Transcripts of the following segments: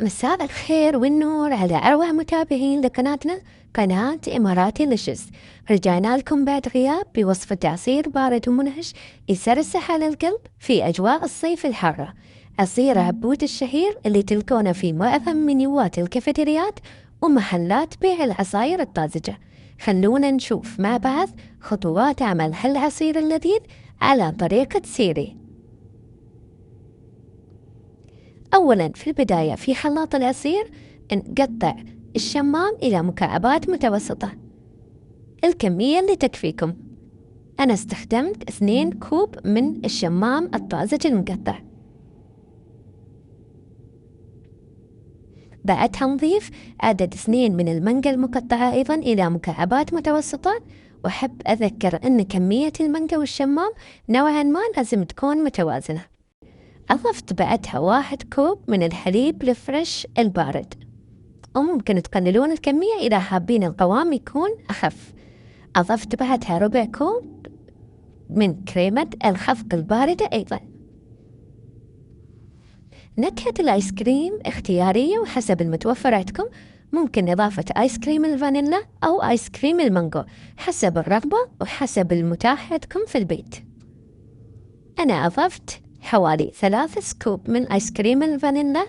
مساء الخير والنور على أروع متابعين لقناتنا، قناة إماراتي لشز. رجعنا لكم بعد غياب بوصفة عصير بارد ومنعش يسرسح على القلب في أجواء الصيف الحارة. عصير عبود الشهير اللي تلقونه في معظم منيوات الكافيتريات ومحلات بيع العصاير الطازجة. خلونا نشوف مع بعض خطوات عمل هالعصير اللذيذ على طريقة سيري. أولاً في البداية في خلاط العصير نقطع الشمام إلى مكعبات متوسطة، الكمية اللي تكفيكم. أنا استخدمت 2 كوب من الشمام الطازج المقطع. بعدها نضيف عدد 2 من المانجا المقطعة أيضاً إلى مكعبات متوسطة، وأحب أذكر أن كمية المانجا والشمام نوعاً ما لازم تكون متوازنة. أضفت بعدها 1 كوب من الحليب الفريش البارد، وممكن تقللون الكمية إذا حابين القوام يكون أخف. أضفت بعدها ربع كوب من كريمة الخفق الباردة أيضا. نكهة الآيس كريم اختيارية وحسب المتوفر عندكم، ممكن إضافة آيس كريم الفانيلا أو آيس كريم المانجو حسب الرغبة وحسب المتاح عندكم في البيت. أنا أضفت حوالي 3 سكوب من آيس كريم الفانيلا،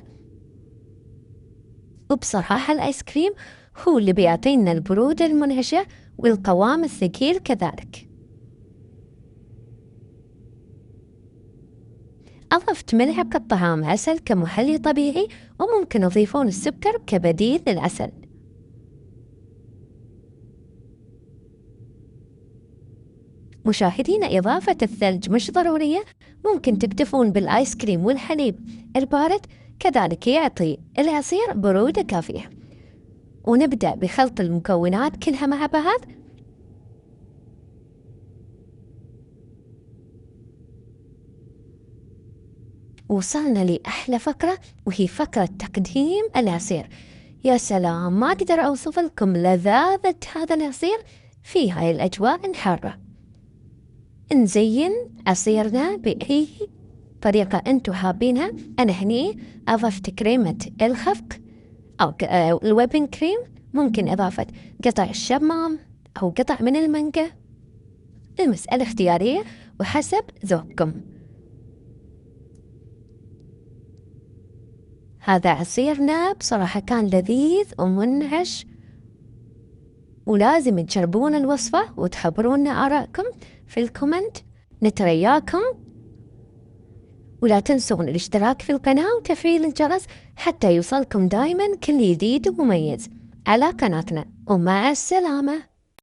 وبصراحة الآيس كريم هو اللي بيعطينا البرودة المنعشة والقوام الثقيل كذلك. أضفت ملعقة طعام عسل كمحلي طبيعي، وممكن تضيفون السكر كبديل للعسل. مشاهدين، إضافة الثلج مش ضرورية، ممكن تكتفون بالآيس كريم والحليب البارد، كذلك يعطي العصير برودة كافية. ونبدأ بخلط المكونات كلها مع بعض. وصلنا لأحلى فقرة، وهي فقرة تقديم العصير. يا سلام، ما أقدر أوصف لكم لذاذة هذا العصير في هاي الأجواء الحارة. نزين عصيرنا بأي طريقة أنتوا حابينها. أنا هني أضفت كريمة الخفق أو الويبنج كريم، ممكن إضافة قطع الشمام أو قطع من المانجا، المسألة اختيارية وحسب ذوقكم. هذا عصيرنا بصراحة كان لذيذ ومنعش، ولازم تجربون الوصفة وتخبرونا آراءكم في الكومنت. نترياكم، ولا تنسون الاشتراك في القناة وتفعيل الجرس حتى يوصلكم دايما كل جديد ومميز على قناتنا. ومع السلامة.